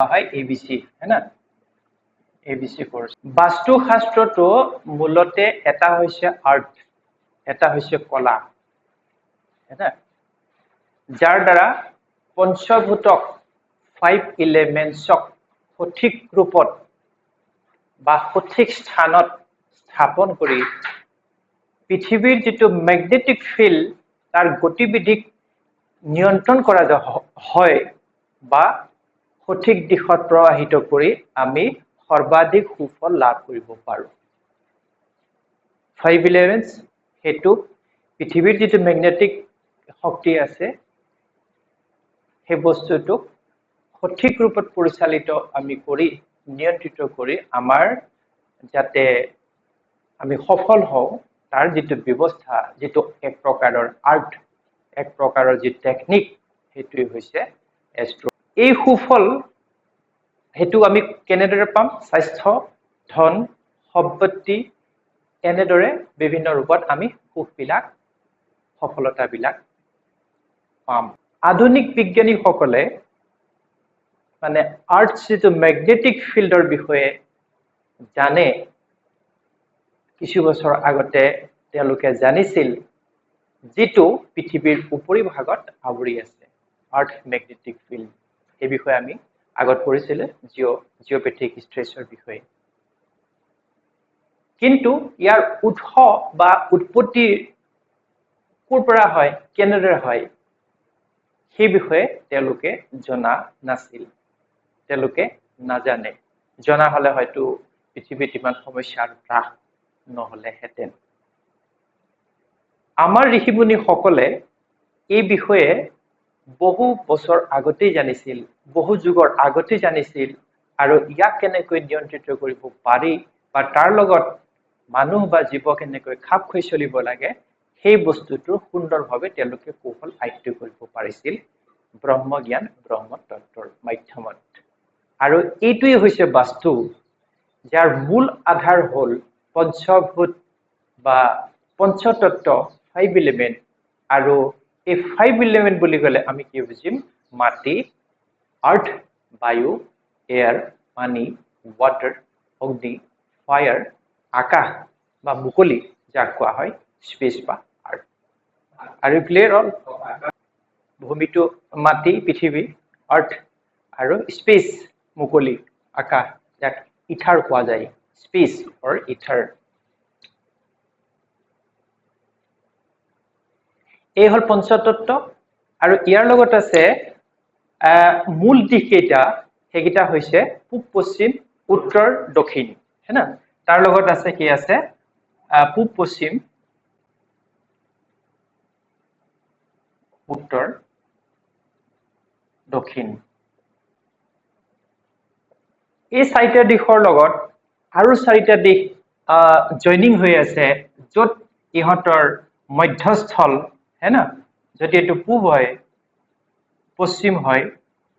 হয় ABC है ना ABC কোৰ্স বাস্তু শাস্ত্ৰটো মূলতে এটা হৈছে আৰ্ট এটা হৈছে কলা है ना যাৰ দ্বাৰা পঞ্চভূতক 5 এলিমেন্টছক সঠিক ৰূপত বা সঠিক স্থানত স্থাপন কৰি পৃথিৱীৰ যেটো ম্যাগনেটিক ফিল্ড তাৰ গতিবিধিক নিয়ন্ত্ৰণ কৰা হয় বা সঠিক দিশত প্ৰবাহিত কৰি আমি সৰ্বাধিক সুফল লাভ কৰিব পাৰো 5 এলিমেন্টছ হেতু পৃথিৱীৰ যেটো ম্যাগনেটিক শক্তি আছে হে বস্তুটো সঠিক ৰূপত পৰিচালিত আমি কৰি নিয়ন্ত্ৰিত কৰি আমাৰ যাতে আমি সফল হওঁ তাৰ যেটো ব্যৱস্থা যেটো এক প্ৰকাৰৰ আৰ্ট এক প্ৰকাৰৰ যে টেকনিক হেতুই হৈছে এষ্ট্ৰো এই সুফল হেতু আমি কেনেদৰে পাম স্বাস্থ্য ধন সম্পত্তি এনেদৰে বিভিন্ন ৰূপত আমি সুখবিলাক সফলতাবিলাক পাম আধুনিক বিজ্ঞানীসকলে মানে আৰ্টছ যেটো ম্যাগনেটিক ফিল্ডৰ বিষয়ে জানে কিছু বছৰ আগতে তেওঁলোকে জানিছিল যেটো পৃথিৱীৰ উপৰি ভাগত আৱৰি আছে আৰ্থ ম্যাগনেটিক ফিল্ড এই বিষয়ে আমি আগত পঢ়িছিল জিঅ'পেথিক স্ট্ৰেছৰ বিষয়ে কিন্তু ইয়াৰ উৎস বা উৎপত্তি কোৰ পৰা হয় কেনেদৰে হয় সেই বিষয়ে তেওঁলোকে জনা নাছিল তেওঁলোকে নাজানে জনা হলে হয়তো পৃথিৱীত ইমান সমস্যাৰ ত্ৰাস নহলে হেতেন আমাৰ ঋষিমুনি সকলে এই বিষয়ে বহু বছৰ আগতেই জানিছিল বহু যুগৰ আগতেই জানিছিল আৰু ইয়াক কেনেকৈ নিয়ন্ত্ৰিত কৰিব পাৰি বা তাৰ লগত মানুহ বা জীৱ কেনেকৈ খাপ খাই চলিব লাগে সেই বস্তুটো সুন্দৰভাৱে তেওঁলোকে কৌশল আয়ত্ত কৰিব পাৰিছিল ব্ৰহ্মজ্ঞান ব্ৰহ্মতত্ত্বৰ মাধ্যমত আৰু এইটোই হৈছে বাস্তু যাৰ মূল আধাৰ হল পঞ্চভূত বা পঞ্চতত্ত্ব 5 এলিমেন্ট আৰু এই 5 এলিমেন্ট বুলি কলে আমি কি বুজিম মাটি আৰ্থ বায়ু এয়াৰ পানী ওয়াটাৰ অগ্নি ফায়াৰ আকাশ বা মুকলি যাক কোৱা হয় স্পেচ বা আৰ্ট আৰু ক্লিয়াৰ হল ভূমিটো মাটি পৃথিৱী আৰ্থ আৰু স্পেচ মুকলি আকাশ যাক ইথাৰ কোৱা যায় স্পেচ অৰ ইথাৰ এই হল পঞ্চতত্ত্ব আৰু ইয়াৰ লগত আছে মূল দিশকেইটা হেগিটা হৈছে পূব পশ্চিম উত্তৰ দক্ষিণ হেনা তাৰ লগত আছে কি আছে পূব পশ্চিম উত্তৰ দক্ষিণ এই চাৰিটা দিশৰ লগত আৰু চাৰিটা দিশ জয়নিং হৈ আছে যত ইহতৰ মধ্যস্থল হেনা যদি এটো পূব হয় পশ্চিম হয়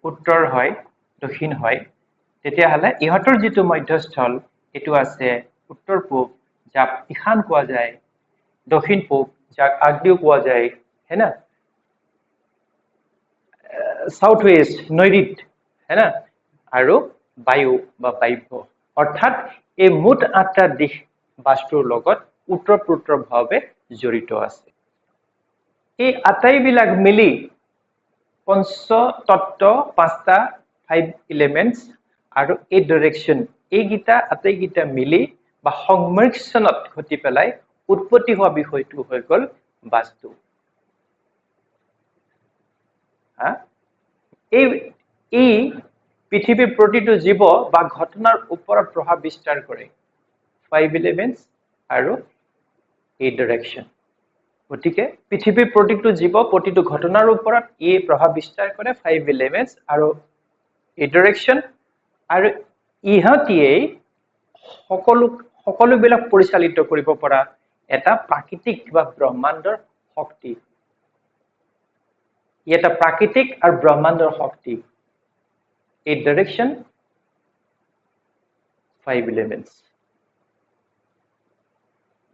উত্তৰ হয় দক্ষিণ হয় তেতিয়া হলে ইহতৰ যেটো মধ্যস্থল এটো আছে উত্তৰ পূব যাক ঈশান কোৱা যায় দক্ষিণ পূব যাক আগ্নেয় কোৱা যায় হেনা সাউথ ওয়েস্ট নৈঋত হেনা আৰু বায়ু বা বায়ব্য অৰ্থাৎ এই মুঠ 8টা দিশ বাস্তুৰ লগত উত্তৰপূৰ্তভাৱে জড়িত আছে এই আটাইবিলাক মিলি পঞ্চতত্ত্ব 5টা 5 এলিমেন্টস আৰু এই ডাইৰেকশন এই গীতা আটাইগীতা মিলি বা সংমিশ্ৰণত ঘটি পেলাই উৎপত্তি হোৱা বিষয়টো হৈ গল বাস্তু এই পৃথিৱীৰ প্ৰতিটো জীৱ বা ঘটনাৰ ওপৰত প্ৰভাৱ বিস্তাৰ কৰে 5 এলিমেন্টস আৰু এই ডাইৰেকশন গতিকে পৃথিৱীৰ প্ৰতিটো জীৱ প্ৰতিটো ঘটনাৰ ওপৰত এই প্ৰভাৱ বিস্তাৰ কৰে 5 এলিমেন্টস আৰু এই ডাইৰেকশন আৰু ইহতিয়ে সকলোবিলাক পৰিচালিত কৰিব পৰা এটা প্ৰাকৃতিক বা ব্ৰহ্মাণ্ডৰ শক্তি এটা প্ৰাকৃতিক আৰু ব্ৰহ্মাণ্ডৰ শক্তি এই ডাইৰেকশন 5 এলিমেন্টস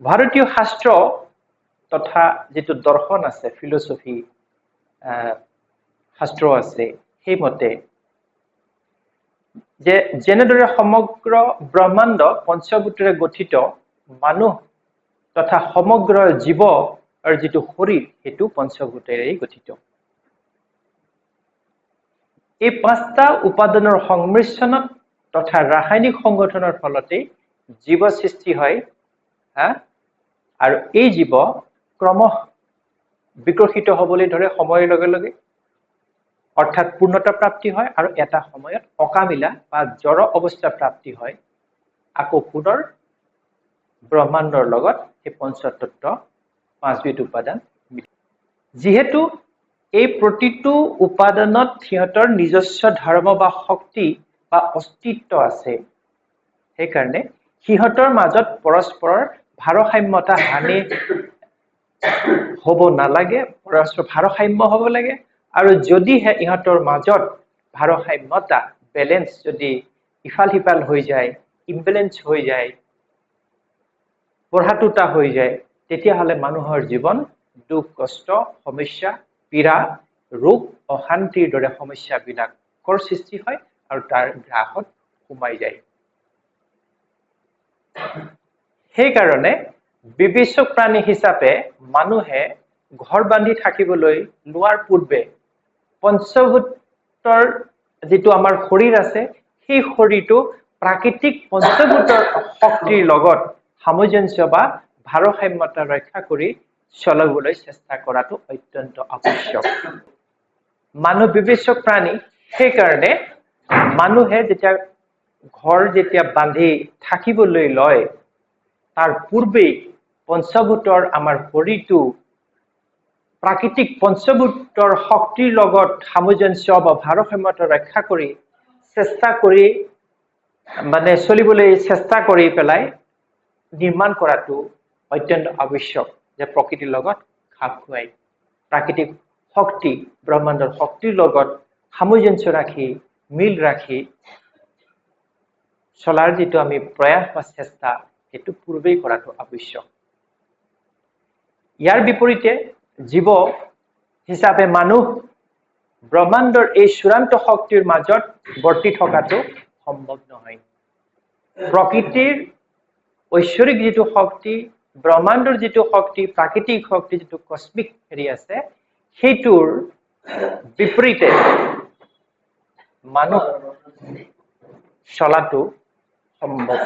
ভাৰতীয় শাস্ত্ৰ তথা যেটো দৰ্শন আছে ফিলসফি শাস্ত্ৰ আছে সেই মতে যে যেনেদৰে সমগ্ৰ ব্ৰহ্মাণ্ড পঞ্চভূতেৰে গঠিত, মানুহ তথা সমগ্ৰ জীৱৰ যিটো শৰীৰ সেইটো পঞ্চভূতেৰেই গঠিত। এই 5টা উপাদানৰ সংমিশ্ৰণত তথা ৰাসায়নিক সংগঠনৰ ফলতেই জীৱ সৃষ্টি হয়। আৰু এই জীৱ ক্ৰমশ বিকশিত হ'বলৈ ধৰে সময়ৰ লগে লগে, অৰ্থাৎ পূৰ্ণতা প্ৰাপ্তি হয় আৰু এটা সময়ত অকামিলা বা জড় অৱস্থা প্ৰাপ্তি হয়। আকৌ পুনৰ ব্ৰহ্মাণ্ডৰ লগত এই পঞ্চতত্ব 5বিধ উপাদান। যিহেতু এই প্ৰতিটো উপাদানত সিহঁতৰ নিজস্ব ধৰ্ম বা শক্তি বা অস্তিত্ব আছে, সেইকাৰণে সিহঁতৰ মাজত পৰস্পৰৰ ভাৰসাম্যতা হানি হ'ব নালাগে, পৰস্পৰ ভাৰসাম্য হ'ব লাগে। আৰু যদিহে ইহঁতৰ মাজত ভাৰসাম্যতা বেলেঞ্চ যদি ইফাল সিফাল হৈ যায়, ইমবেলেঞ্চ হৈ যায়, পঢ়াটোতা হৈ যায়, তেতিয়াহ'লে মানুহৰ জীৱন দুখ কষ্ট সমস্যা পীড়া ৰোগ অশান্তিৰ দৰে সমস্যাবিলাকৰ সৃষ্টি হয় আৰু তাৰ গ্ৰাসত সোমাই যায়। সেইকাৰণে বিবেচক প্ৰাণী হিচাপে মানুহে ঘৰ বান্ধি থাকিবলৈ লোৱাৰ পূৰ্বে পঞ্চভূতৰ যিটো আমাৰ শৰীৰ আছে, সেই শৰীৰটো প্ৰাকৃতিক পঞ্চভূতৰ শক্তিৰ লগত সামঞ্জস্য বা ভাৰসাম্যতা ৰক্ষা কৰি চলাবলৈ চেষ্টা কৰাটো অত্যন্ত আৱশ্যক। মানুহ বিবেচক প্ৰাণী, সেইকাৰণে মানুহে যেতিয়া বান্ধি থাকিবলৈ লয়, তাৰ পূৰ্বেই পঞ্চভূতৰ আমাৰ শৰীৰটো প্ৰাকৃতিক পঞ্চভূতৰ শক্তিৰ লগত সামঞ্জস্য বা ভাৰসাম্যতা ৰক্ষা কৰি চলিবলৈ চেষ্টা কৰি পেলাই নিৰ্মাণ কৰাটো অত্যন্ত আৱশ্যক, যে প্ৰকৃতিৰ লগত খাপ খুৱাই প্ৰাকৃতিক শক্তি ব্ৰহ্মাণ্ডৰ শক্তিৰ লগত সামঞ্জস্য ৰাখি মিল ৰাখি চলাৰ যিটো আমি প্ৰয়াস বা চেষ্টা, সেইটো পূৰ্বেই কৰাটো আৱশ্যক। ইয়াৰ বিপৰীতে জীৱ হিচাপে মানুহ ব্ৰহ্মাণ্ডৰ এই চূড়ান্ত শক্তিৰ মাজত বৰ্তি থকাটো সম্ভৱ নহয়। প্ৰকৃতিৰ ঐশ্বৰিক যিটো শক্তি, ব্ৰহ্মাণ্ডৰ যিটো শক্তি, প্ৰাকৃতিক শক্তি, যিটো কস্মিক আছে, সেইটোৰ বিপৰীতে মানুহ চলাটো সম্ভৱ।